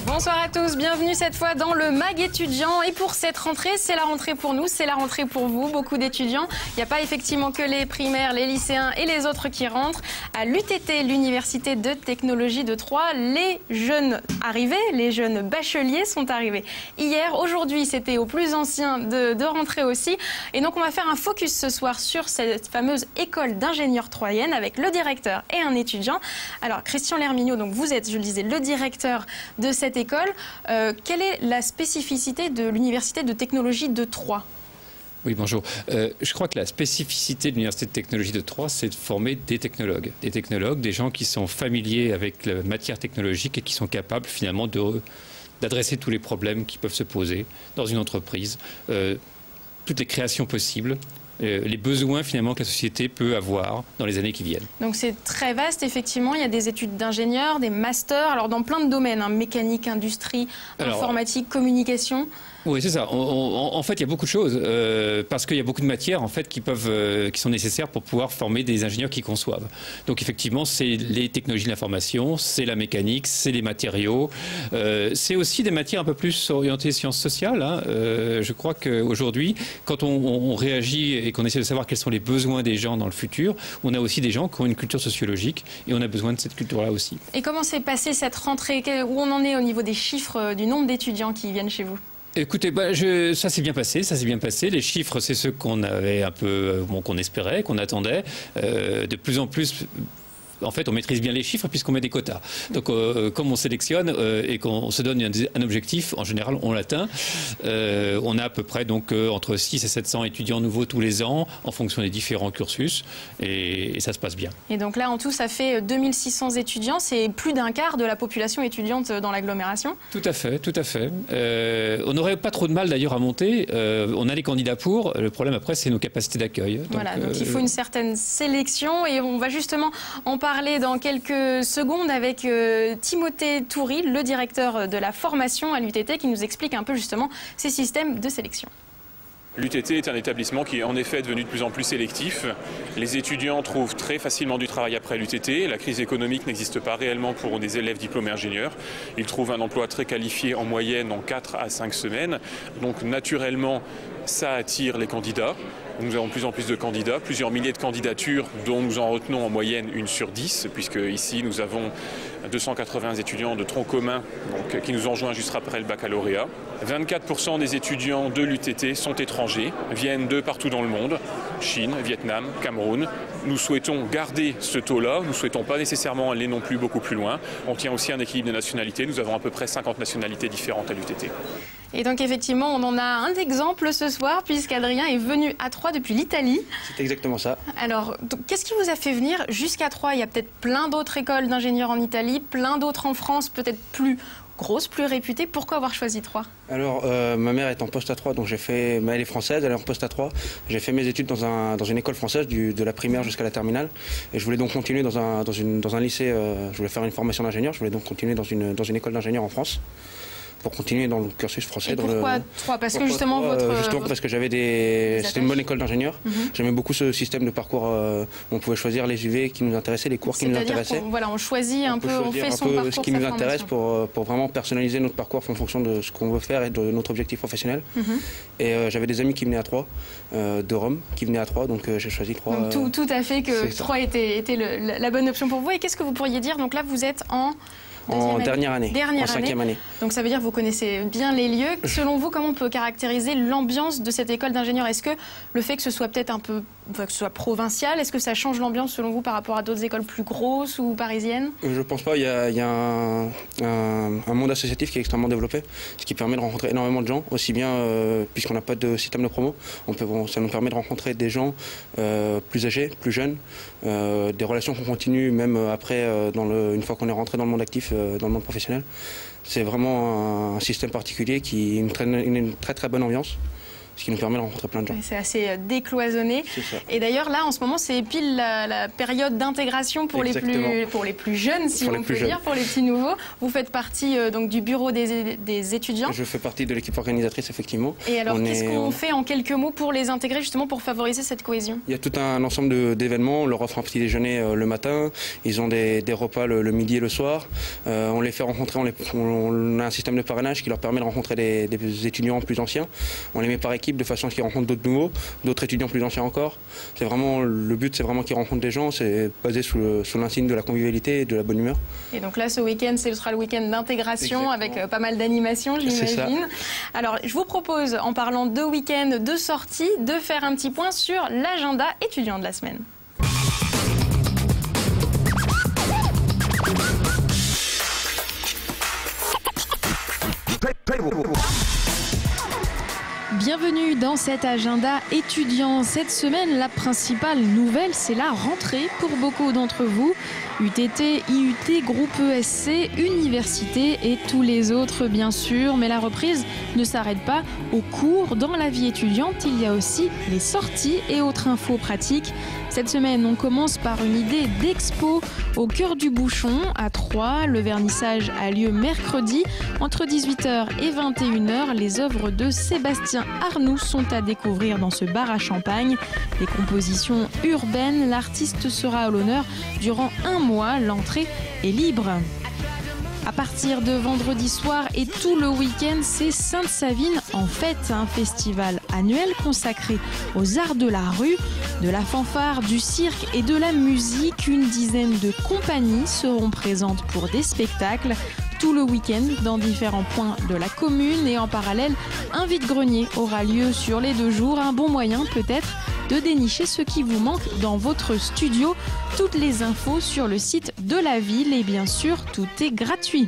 Bonsoir à tous, bienvenue cette fois dans le MAG étudiant. Et pour cette rentrée, c'est la rentrée pour nous, c'est la rentrée pour vous, beaucoup d'étudiants. Il n'y a pas effectivement que les primaires, les lycéens et les autres qui rentrent. À l'UTT, l'Université de Technologie de Troyes, les jeunes arrivés, les jeunes bacheliers sont arrivés hier. Aujourd'hui, c'était aux plus anciens de rentrer aussi. Et donc, on va faire un focus ce soir sur cette fameuse école d'ingénieurs troyenne avec le directeur et un étudiant. Alors, Christian Lermignot, donc vous êtes, je le disais, le directeur de cette école. Quelle est la spécificité de l'Université de Technologie de Troyes ? Oui, bonjour. Je crois que la spécificité de l'Université de Technologie de Troyes, c'est de former des technologues. Des technologues, des gens qui sont familiers avec la matière technologique et qui sont capables finalement d'adresser tous les problèmes qui peuvent se poser dans une entreprise, toutes les créations possibles. Les besoins finalement que la société peut avoir dans les années qui viennent. Donc c'est très vaste, effectivement. Il y a des études d'ingénieurs, des masters, alors dans plein de domaines, hein, mécanique, industrie, informatique, communication. Oui, c'est ça. En fait, il y a beaucoup de choses parce qu'il y a beaucoup de matières en fait qui sont nécessaires pour pouvoir former des ingénieurs qui conçoivent. Donc effectivement, c'est les technologies de l'information, c'est la mécanique, c'est les matériaux, c'est aussi des matières un peu plus orientées sciences sociales. Hein. Je crois qu'aujourd'hui, quand on réagit et qu'on essaie de savoir quels sont les besoins des gens dans le futur, on a aussi des gens qui ont une culture sociologique et on a besoin de cette culture-là aussi. Et comment s'est passée cette rentrée ? Où on en est au niveau des chiffres du nombre d'étudiants qui viennent chez vous ? Écoutez, ça s'est bien passé, Les chiffres, c'est ceux qu'on avait un peu, qu'on espérait, qu'on attendait. De plus en plus, en fait, on maîtrise bien les chiffres puisqu'on met des quotas. Donc, comme on sélectionne et qu'on se donne un objectif, en général, on l'atteint. On a à peu près donc entre 600 et 700 étudiants nouveaux tous les ans en fonction des différents cursus et ça se passe bien. Et donc là, en tout, ça fait 2600 étudiants. C'est plus d'un quart de la population étudiante dans l'agglomération. Tout à fait, tout à fait. On n'aurait pas trop de mal d'ailleurs à monter. On a les candidats pour. Le problème après, c'est nos capacités d'accueil. Voilà, donc il faut une certaine sélection et on va justement en parler dans quelques secondes avec Timothée Toury, le directeur de la formation à l'UTT, qui nous explique un peu justement ces systèmes de sélection. L'UTT est un établissement qui est en effet devenu de plus en plus sélectif. Les étudiants trouvent très facilement du travail après l'UTT. La crise économique n'existe pas réellement pour des élèves diplômés ingénieurs. Ils trouvent un emploi très qualifié en moyenne en 4 à 5 semaines. Donc naturellement, ça attire les candidats. Nous avons de plus en plus de candidats, plusieurs milliers de candidatures dont nous en retenons en moyenne 1 sur 10, puisque ici nous avons 280 étudiants de tronc commun qui nous ont rejoints juste après le baccalauréat. 24% des étudiants de l'UTT sont étrangers, viennent de partout dans le monde, Chine, Vietnam, Cameroun. Nous souhaitons garder ce taux-là, nous ne souhaitons pas nécessairement aller non plus beaucoup plus loin. On tient aussi un équilibre de nationalités, nous avons à peu près 50 nationalités différentes à l'UTT. Et donc effectivement, on en a un exemple ce soir puisqu'Adrien est venu à Troyes depuis l'Italie. C'est exactement ça. Alors, qu'est-ce qui vous a fait venir jusqu'à Troyes ? Il y a peut-être plein d'autres écoles d'ingénieurs en Italie, plein d'autres en France, peut-être plus grosses, plus réputées. Pourquoi avoir choisi Troyes ? Alors, ma mère est en poste à Troyes, donc elle est française, elle est en poste à Troyes. J'ai fait mes études dans une école française, de la primaire jusqu'à la terminale. Et je voulais donc continuer dans un lycée, je voulais faire une formation d'ingénieur, je voulais donc continuer dans une école d'ingénieur en France. Pour continuer dans le cursus français. Et pourquoi Troyes ? Parce que justement parce que c'était une bonne école d'ingénieur. J'aimais beaucoup ce système de parcours où on pouvait choisir les UV qui nous intéressaient, les cours qui nous intéressaient. On choisit un peu, on fait son parcours, ce qui nous intéresse pour vraiment personnaliser notre parcours en fonction de ce qu'on veut faire et de notre objectif professionnel. Et j'avais des amis qui venaient à Troyes, de Rome, qui venaient à Troyes, donc j'ai choisi Troyes. Donc tout à fait que Troyes était la bonne option pour vous. Et qu'est-ce que vous pourriez dire ? Donc là, vous êtes en dernière année, en 5e année. Donc ça veut dire que vous connaissez bien les lieux. Selon vous, comment on peut caractériser l'ambiance de cette école d'ingénieurs ? Est-ce que le fait que ce soit peut-être un peu, que ce soit provincial, est-ce que ça change l'ambiance selon vous par rapport à d'autres écoles plus grosses ou parisiennes ? Je pense pas. Il y a un monde associatif qui est extrêmement développé, ce qui permet de rencontrer énormément de gens, aussi bien puisqu'on n'a pas de système de promo, ça nous permet de rencontrer des gens plus âgés, plus jeunes, des relations qu'on continue même après, une fois qu'on est rentré dans le monde actif, dans le monde professionnel. C'est vraiment un système particulier qui a une très très bonne ambiance. ce qui nous permet de rencontrer plein de gens. C'est assez décloisonné. Et d'ailleurs, là, en ce moment, c'est pile la période d'intégration pour les plus jeunes, si on peut dire, pour les petits nouveaux. Vous faites partie donc, du bureau des étudiants. Je fais partie de l'équipe organisatrice, effectivement. Et alors, qu'est-ce qu'on fait en quelques mots pour les intégrer, justement, pour favoriser cette cohésion? Il y a tout un ensemble d'événements. On leur offre un petit déjeuner le matin. Ils ont des repas le midi et le soir. On les fait rencontrer. On a un système de parrainage qui leur permet de rencontrer des étudiants plus anciens. On les met par équipe de façon à ce qu'ils rencontrent d'autres nouveaux, d'autres étudiants plus anciens encore. C'est vraiment le but, c'est vraiment qu'ils rencontrent des gens. C'est basé sous l'insigne de la convivialité et de la bonne humeur. Et donc là, ce week-end, ce sera le week-end d'intégration avec pas mal d'animations, j'imagine. Alors, je vous propose, en parlant de week-end, de sortie, de faire un petit point sur l'agenda étudiant de la semaine. Bienvenue dans cet agenda étudiant. Cette semaine, la principale nouvelle, c'est la rentrée pour beaucoup d'entre vous. UTT, IUT, groupe ESC, université et tous les autres bien sûr. Mais la reprise ne s'arrête pas aux cours. Dans la vie étudiante, il y a aussi les sorties et autres infos pratiques. Cette semaine, on commence par une idée d'expo au cœur du bouchon à Troyes. Le vernissage a lieu mercredi entre 18h et 21h. Les œuvres de Sébastien Arnoux sont à découvrir dans ce bar à champagne. Les compositions urbaines, l'artiste sera à l'honneur durant un mois. L'entrée est libre. À partir de vendredi soir et tout le week-end, c'est Sainte-Savine en fête, un festival annuel consacré aux arts de la rue, de la fanfare, du cirque et de la musique. Une dizaine de compagnies seront présentes pour des spectacles tout le week-end dans différents points de la commune. Et en parallèle, un vide-grenier aura lieu sur les 2 jours. Un bon moyen peut-être de dénicher ce qui vous manque dans votre studio. Toutes les infos sur le site de la ville et bien sûr, tout est gratuit.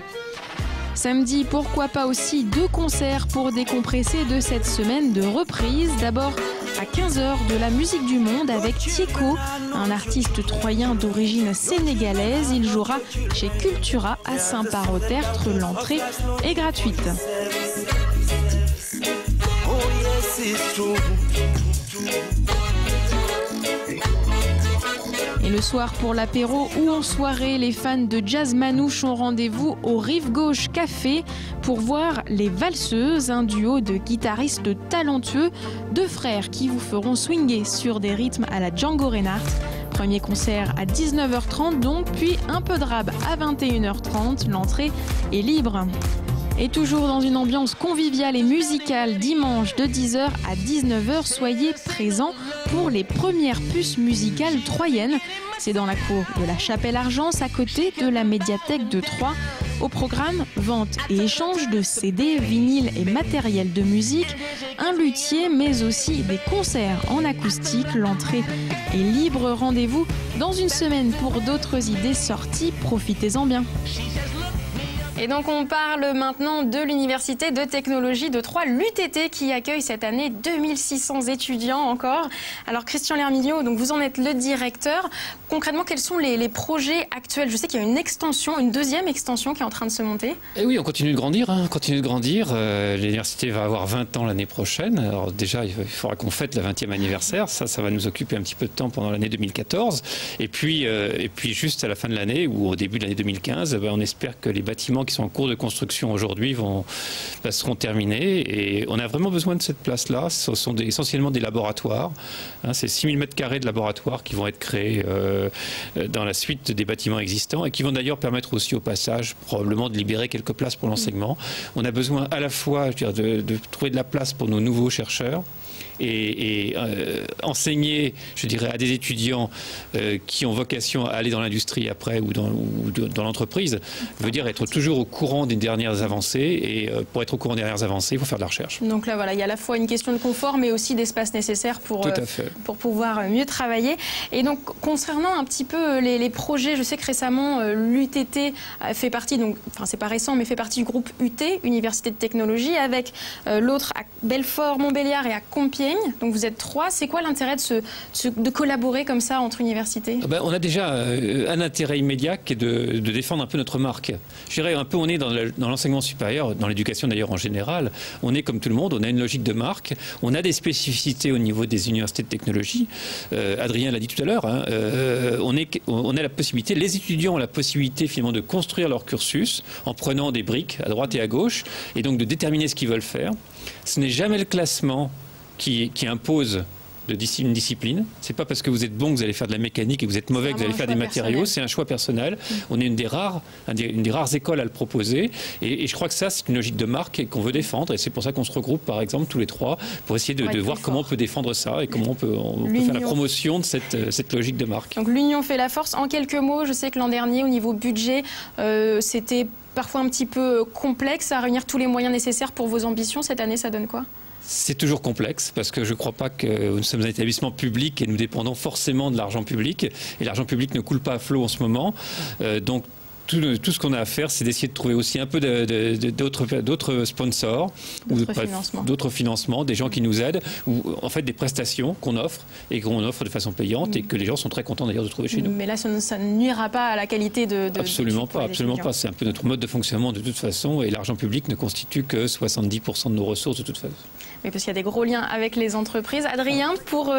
Samedi, pourquoi pas aussi 2 concerts pour décompresser de cette semaine de reprise. D'abord, à 15h, de la musique du monde avec Tieko, un artiste troyen d'origine sénégalaise. Il jouera chez Cultura à Saint-Part-au-Tertre. L'entrée est gratuite. Et le soir pour l'apéro ou en soirée, les fans de jazz manouche ont rendez-vous au Rive Gauche Café pour voir les Valseuses, un duo de guitaristes talentueux, 2 frères qui vous feront swinger sur des rythmes à la Django Reinhardt. Premier concert à 19h30 donc, puis un peu de rab à 21h30. L'entrée est libre. Et toujours dans une ambiance conviviale et musicale, dimanche de 10h à 19h, soyez présents pour les premières puces musicales troyennes. C'est dans la cour de la Chapelle-Argence, à côté de la médiathèque de Troyes. Au programme, vente et échange de CD, vinyles et matériel de musique, un luthier, mais aussi des concerts en acoustique. L'entrée est libre. Rendez-vous dans une semaine pour d'autres idées sorties. Profitez-en bien. Et donc on parle maintenant de l'Université de technologie de Troyes, l'UTT, qui accueille cette année 2600 étudiants encore. Alors Christian Lermillot, donc vous en êtes le directeur. Concrètement, quels sont les projets actuels? Je sais qu'il y a une extension, une 2e extension qui est en train de se monter. Et oui, on continue de grandir. L'université va avoir 20 ans l'année prochaine. Alors déjà, il faudra qu'on fête le 20e anniversaire. Ça va nous occuper un petit peu de temps pendant l'année 2014. Et puis juste à la fin de l'année ou au début de l'année 2015, on espère que les bâtiments qui sont en cours de construction aujourd'hui seront terminés. Et on a vraiment besoin de cette place-là. Ce sont essentiellement des laboratoires. C'est 6000 m² de laboratoires qui vont être créés dans la suite des bâtiments existants et qui vont d'ailleurs permettre aussi au passage probablement de libérer quelques places pour l'enseignement. On a besoin à la fois de trouver de la place pour nos nouveaux chercheurs et enseigner, je dirais, à des étudiants qui ont vocation à aller dans l'industrie après ou dans l'entreprise, veut dire être toujours au courant des dernières avancées. Et pour être au courant des dernières avancées, il faut faire de la recherche. Donc là, voilà, il y a à la fois une question de confort, mais aussi d'espace nécessaire pour pouvoir mieux travailler. Et donc, concernant un petit peu les projets, je sais que récemment, l'UTT fait partie, c'est pas récent, mais fait partie du groupe UT, Université de technologie, avec l'autre à Belfort, Montbéliard et à Compiègne. enseigne, donc vous êtes 3. C'est quoi l'intérêt de collaborer comme ça entre universités? On a déjà un intérêt immédiat qui est de défendre un peu notre marque. Je dirais un peu, on est dans l'enseignement supérieur, dans l'éducation d'ailleurs en général, on est comme tout le monde, on a une logique de marque, on a des spécificités au niveau des universités de technologie. Adrien l'a dit tout à l'heure, hein, on a la possibilité, les étudiants ont la possibilité finalement de construire leur cursus en prenant des briques à droite et à gauche, et donc de déterminer ce qu'ils veulent faire. Ce n'est jamais le classement qui impose une discipline. C'est pas parce que vous êtes bon que vous allez faire de la mécanique et que vous êtes mauvais que vous allez faire des matériaux. C'est un choix personnel. On est une des rares écoles à le proposer. Et je crois que ça, c'est une logique de marque qu'on veut défendre. Et c'est pour ça qu'on se regroupe, par exemple, tous les 3 pour essayer de voir comment on peut défendre ça et comment on peut faire la promotion de cette logique de marque. Donc l'union fait la force. En quelques mots, je sais que l'an dernier, au niveau budget, c'était parfois un petit peu complexe à réunir tous les moyens nécessaires pour vos ambitions. Cette année, ça donne quoi? C'est toujours complexe parce que je ne crois pas que nous sommes un établissement public et nous dépendons forcément de l'argent public. Et l'argent public ne coule pas à flot en ce moment. Donc tout ce qu'on a à faire, c'est d'essayer de trouver aussi un peu d'autres sponsors, d'autres financements, des gens qui nous aident, ou en fait des prestations qu'on offre et qu'on offre de façon payante et que les gens sont très contents d'ailleurs de trouver chez nous. Mais là, ça ne nuira pas à la qualité de absolument pas, absolument pas. C'est un peu notre mode de fonctionnement de toute façon, et l'argent public ne constitue que 70% de nos ressources de toute façon. Oui, parce qu'il y a des gros liens avec les entreprises. Adrien, pour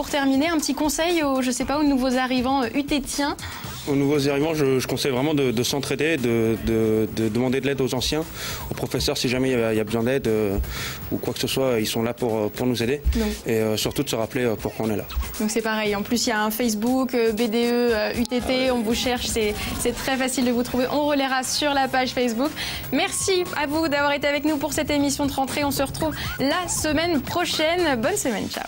terminer, un petit conseil aux nouveaux arrivants UTTiens. Aux nouveaux arrivants, je conseille vraiment de s'entraider, de demander de l'aide aux anciens, aux professeurs si jamais il y a besoin d'aide ou quoi que ce soit, ils sont là pour nous aider. Donc. Et surtout de se rappeler pourquoi on est là. Donc c'est pareil, en plus il y a un Facebook, BDE, UTT, on vous cherche, c'est très facile de vous trouver, on relaiera sur la page Facebook. Merci à vous d'avoir été avec nous pour cette émission de rentrée, on se retrouve la semaine prochaine. Bonne semaine, ciao.